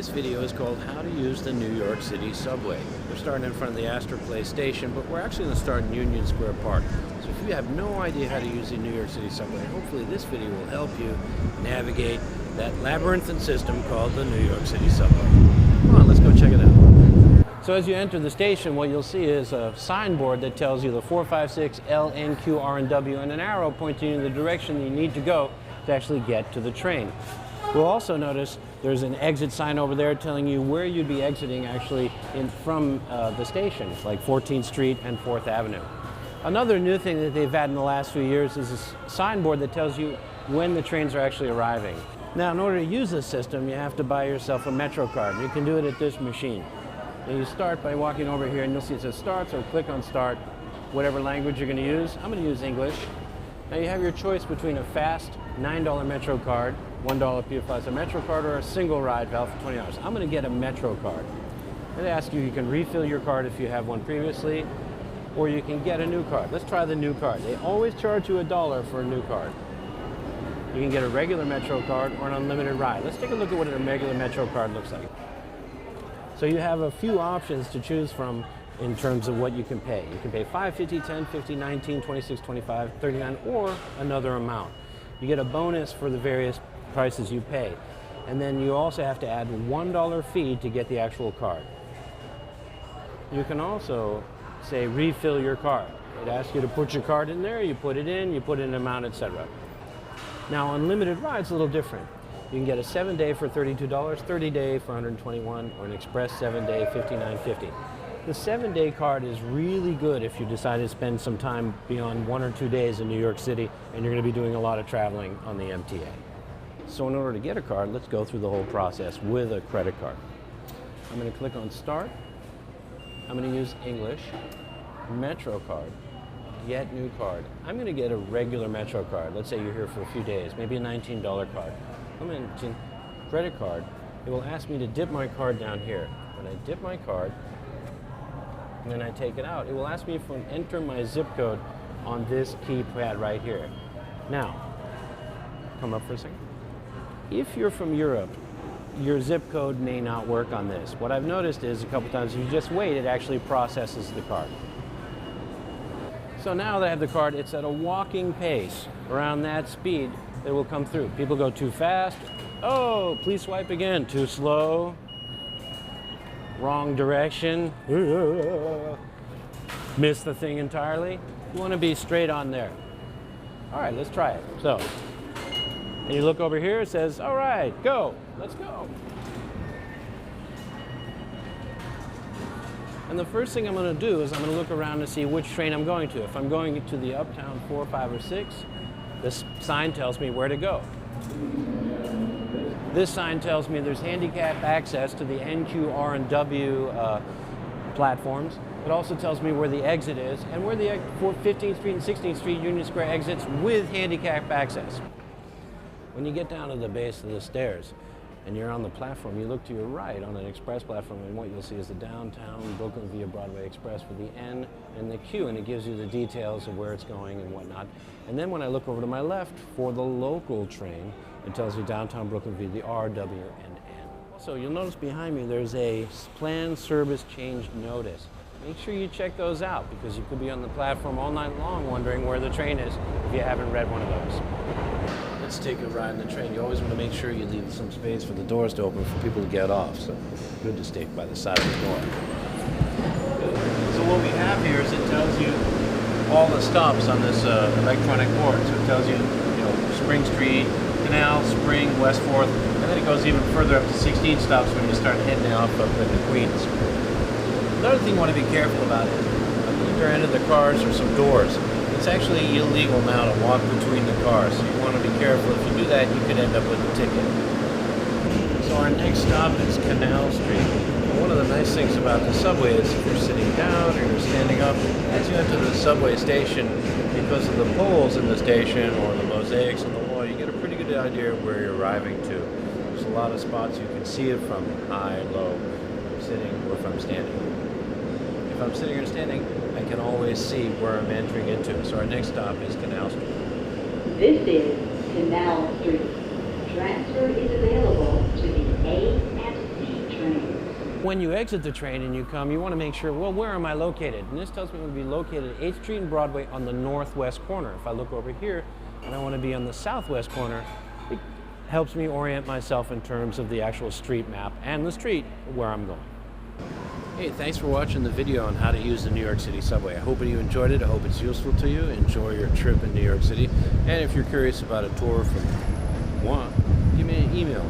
This video is called How to Use the New York City Subway. We're starting in front of the Astor Place station, but we're actually going to start in Union Square Park. So if you have no idea how to use the New York City Subway, hopefully this video will help you navigate that labyrinthine system called the New York City Subway. Come on, let's go check it out. So as you enter the station, what you'll see is a signboard that tells you the 456 L, N, Q, R, and W, and an arrow pointing you in the direction you need to go to actually get to the train. We'll also notice there's an exit sign over there telling you where you'd be exiting actually from the station, like 14th Street and 4th Avenue. Another new thing that they've had in the last few years is a signboard that tells you when the trains are actually arriving. Now, in order to use this system, you have to buy yourself a Metro card. You can do it at this machine. And you start by walking over here and you'll see it says start, so click on start, whatever language you're going to use. I'm going to use English. Now you have your choice between a fast $9 Metro card, $1 PFI a Metro card, or a single ride valid for $20. I'm going to get a Metro card. And they ask you, you can refill your card if you have one previously, or you can get a new card. Let's try the new card. They always charge you $1 for a new card. You can get a regular Metro card or an unlimited ride. Let's take a look at what a regular Metro card looks like. So you have a few options to choose from in terms of what you can pay. You can pay $5.50, $10.50, $19, $26, $25, $39, or another amount. You get a bonus for the various prices you pay. And then you also have to add $1 fee to get the actual card. You can also say refill your card. It asks you to put your card in there, you put it in an amount, etc. Now unlimited ride's a little different. You can get a 7-day for $32, 30-day for $121, or an express 7-day $59.50. The 7-day card is really good if you decide to spend some time beyond 1 or 2 days in New York City and you're going to be doing a lot of traveling on the MTA. So in order to get a card, let's go through the whole process with a credit card. I'm going to click on Start. I'm going to use English, Metro card, Get New Card. I'm going to get a regular Metro card. Let's say you're here for a few days, maybe a $19 card. I'm going to credit card. It will ask me to dip my card down here. When I dip my card, and then I take it out, it will ask me to enter my zip code on this keypad right here. Now, come up for a second. If you're from Europe, your zip code may not work on this. What I've noticed is a couple times if you just wait, it actually processes the card. So now that I have the card, it's at a walking pace. Around that speed, it will come through. People go too fast. Oh, please swipe again. Too slow. Wrong direction. Missed the thing entirely. You want to be straight on there. All right, let's try it. So, and you look over here, it says, all right, go. Let's go. And the first thing I'm going to do is I'm going to look around to see which train I'm going to. If I'm going to the Uptown 4, 5, or 6, this sign tells me where to go. This sign tells me there's handicap access to the N, Q, R, and W platforms. It also tells me where the exit is and where the 15th Street and 16th Street Union Square exits with handicap access. When you get down to the base of the stairs and you're on the platform, you look to your right on an express platform, and what you'll see is the downtown Brooklyn via Broadway Express for the N and the Q, and it gives you the details of where it's going and whatnot. And then when I look over to my left for the local train, it tells you downtown Brooklyn via the R, W, and N. So you'll notice behind me there's a plan service change notice. Make sure you check those out because you could be on the platform all night long wondering where the train is if you haven't read one of those. Let's take a ride in the train. You always want to make sure you leave some space for the doors to open for people to get off. So good to stay by the side of the door. So what we have here is it tells you all the stops on this electronic board. So it tells you, Spring Street, Canal, Spring, West 4th, and then it goes even further up to 16 stops when you start heading off of the Queens. Another thing you want to be careful about is on either end of the cars are some doors. It's actually illegal now to walk between the cars, so you want to be careful. If you do that, you could end up with a ticket. So our next stop is Canal Street. And one of the nice things about the subway is if you're sitting down or you're standing up, as you enter the subway station, because of the poles in the station or the mosaics on the wall, you get a pretty good idea of where you're arriving to. There's a lot of spots you can see it from high, low, if I'm sitting or if I'm standing. If I'm sitting or standing, I can always see where I'm entering into. So our next stop is Canal Street. This is Canal Street. Transfer is available to the A and C When you exit the train and you come, you want to make sure, well, where am I located? And this tells me I'm going to be located at 8th Street and Broadway on the northwest corner. If I look over here and I want to be on the southwest corner, it helps me orient myself in terms of the actual street map and the street where I'm going. Hey, thanks for watching the video on how to use the New York City subway. I hope you enjoyed it. I hope it's useful to you. Enjoy your trip in New York City. And if you're curious about a tour from one, give me an email.